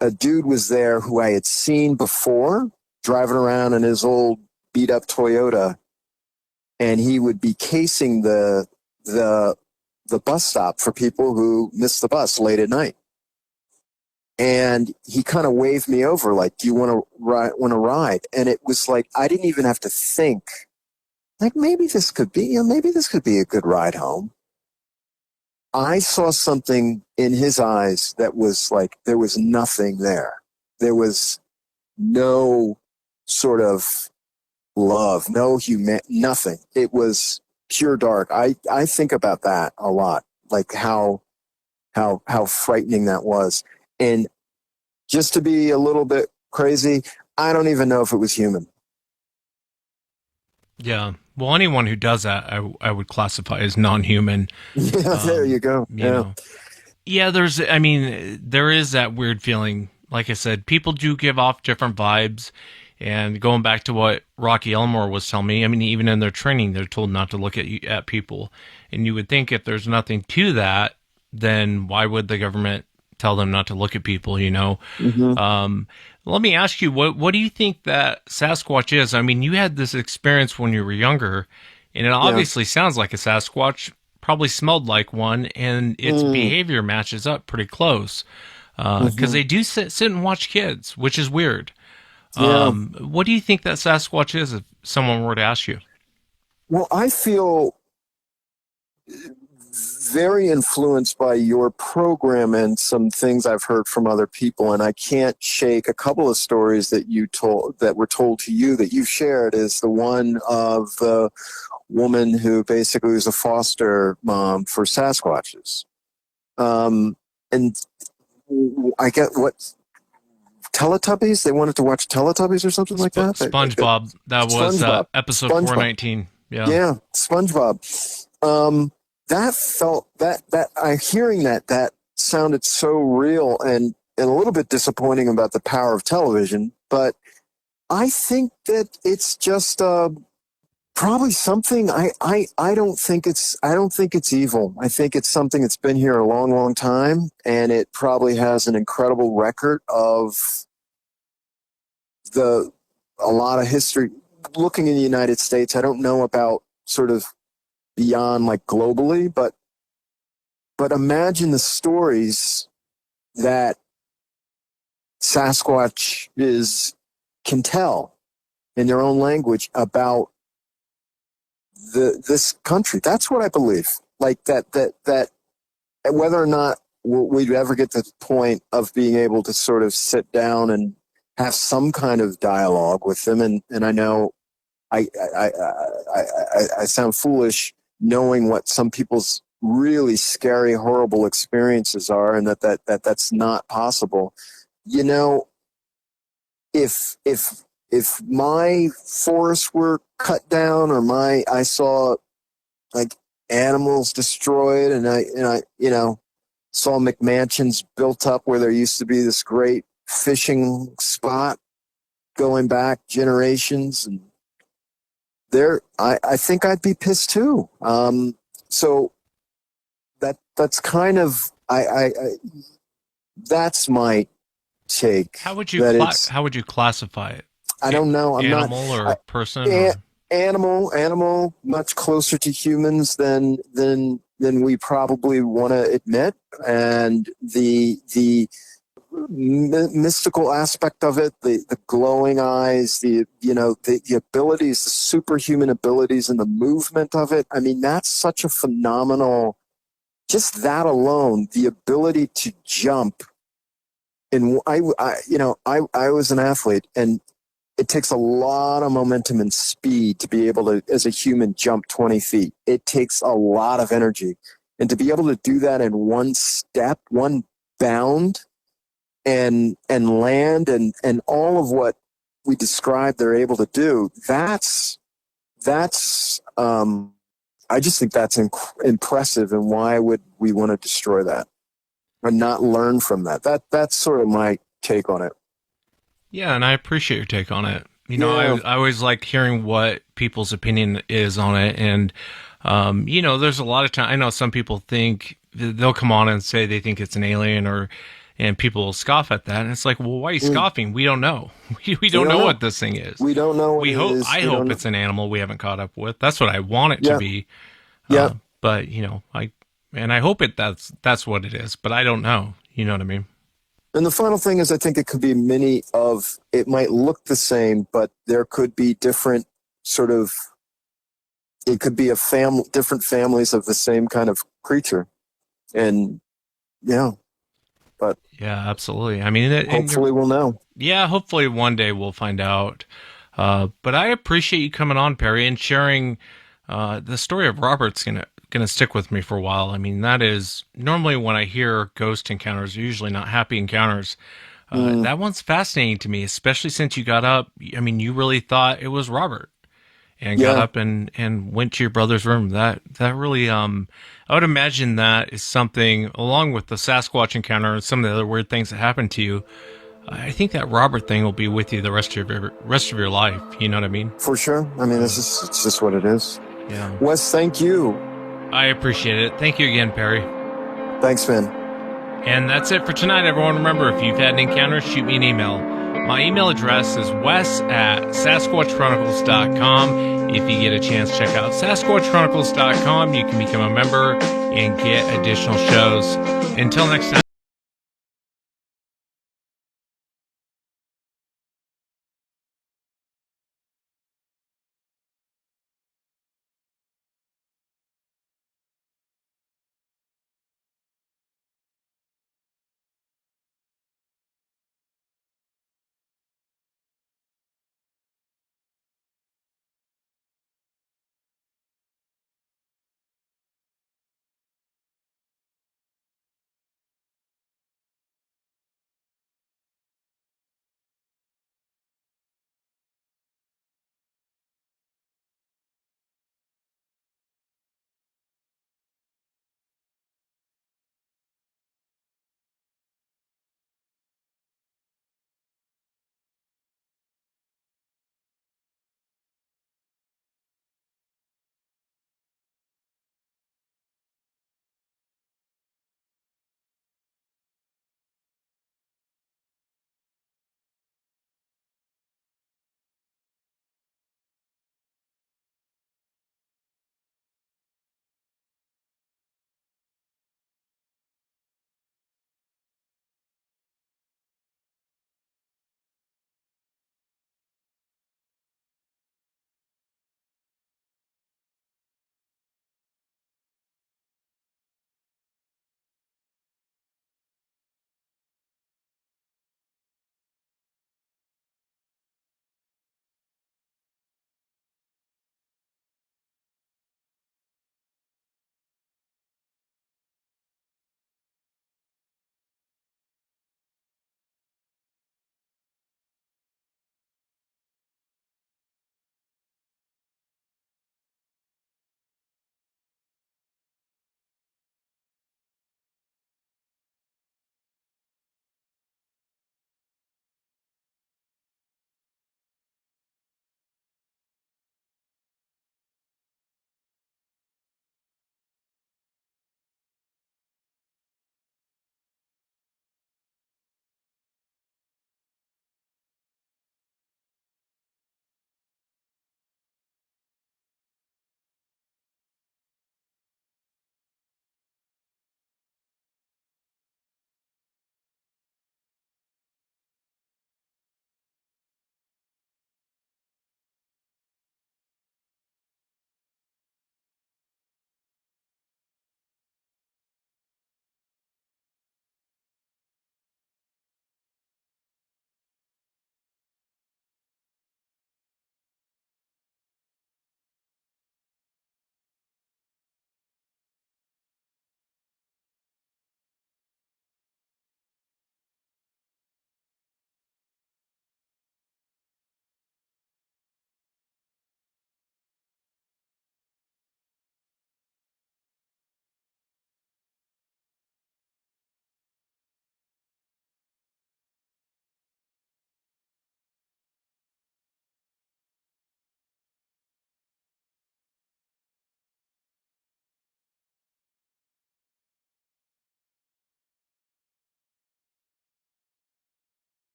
a dude was there who I had seen before driving around in his old beat up Toyota, and he would be casing the bus stop for people who missed the bus late at night. And he kind of waved me over, like, do you want to ride? And it was like, I didn't even have to think, like, maybe this could be a good ride home. I saw something in his eyes that was like, there was nothing there. There was no sort of love, nothing. It was pure dark. I think about that a lot, like how frightening that was. And just to be a little bit crazy, I don't even know if it was human. Yeah. Well, anyone who does that, I would classify as non-human. Yeah, there you go. Yeah, there is that weird feeling. Like I said, people do give off different vibes. And going back to what Rocky Elmore was telling me, I mean, even in their training, they're told not to look at people. And you would think if there's nothing to that, then why would the government tell them not to look at people, you know? Mm-hmm. Let me ask you, what do you think that Sasquatch is? I mean, you had this experience when you were younger, and it obviously sounds like a Sasquatch, probably smelled like one, and its behavior matches up pretty close. Because they do sit and watch kids, which is weird. Yeah. What do you think that Sasquatch is if someone were to ask you? Well, I feel very influenced by your program and some things I've heard from other people, and I can't shake a couple of stories that were told to you that you've shared. Is the one of the woman who basically was a foster mom for Sasquatches, and I get what. Teletubbies? They wanted to watch Teletubbies or something like that? SpongeBob. That was episode 419. Yeah, SpongeBob. Hearing that sounded so real and a little bit disappointing about the power of television, but I think that it's just probably something. I don't think it's evil. I think it's something that's been here a long, long time, and it probably has an incredible record of a lot of history. Looking in the United States, I don't know about sort of beyond, like, globally, but imagine the stories that Sasquatch can tell in their own language about this country. That's what I believe. Like that whether or not we'd ever get to the point of being able to sort of sit down and have some kind of dialogue with them. And I know I sound foolish knowing what some people's really scary, horrible experiences are, and that's not possible. You know, if my forests were cut down, or I saw, like, animals destroyed, and I saw McMansions built up where there used to be this great fishing spot going back generations, and I think I'd be pissed too. So that's kind of that's my take. How would you classify it? I don't know. I'm animal not or person. Animal, much closer to humans than we probably want to admit, and the mystical aspect of it, the glowing eyes, the abilities, the superhuman abilities, and the movement of it. I mean, that's such a phenomenal. Just that alone, the ability to jump. And I was an athlete, and it takes a lot of momentum and speed to be able to, as a human, jump 20 feet. It takes a lot of energy. And to be able to do that in one step, one bound, and land, and all of what we described they're able to do, that's I just think that's impressive. And why would we want to destroy that or not learn from that? That's sort of my take on it. Yeah, and I appreciate your take on it. You know, Yeah. I always like hearing what people's opinion is on it. And, you know, there's a lot of time. I know some people think they'll come on and say they think it's an alien, and people will scoff at that. And it's like, well, why are you scoffing? We don't know. We don't know what this thing is. We don't know what We it hope. is. I We don't hope know. it's an animal we haven't caught up with. That's what I want it Yeah. to be. Yeah. But you know, I hope that's what it is. But I don't know. You know what I mean? And the final thing is, I think it could be it might look the same, but there could be different sort of, it could be different families of the same kind of creature. And yeah, but Yeah, absolutely. I mean, hopefully we'll know. yeah, hopefully one day we'll find out. But I appreciate you coming on, Perry, and sharing the story of Robert's gonna stick with me for a while. I mean, that is normally when I hear ghost encounters, they're usually not happy encounters. That one's fascinating to me, especially since you got up. I mean, you really thought it was Robert, and got up and went to your brother's room. That really, I would imagine that is something, along with the Sasquatch encounter and some of the other weird things that happened to you. I think that Robert thing will be with you the rest of your life. You know what I mean? For sure. I mean, it's just what it is. Yeah. Wes, thank you. I appreciate it. Thank you again, Perry. Thanks, man. And that's it for tonight, everyone. Remember, if you've had an encounter, shoot me an email. My email address is wes@sasquatchchronicles.com. If you get a chance, check out sasquatchchronicles.com. You can become a member and get additional shows. Until next time.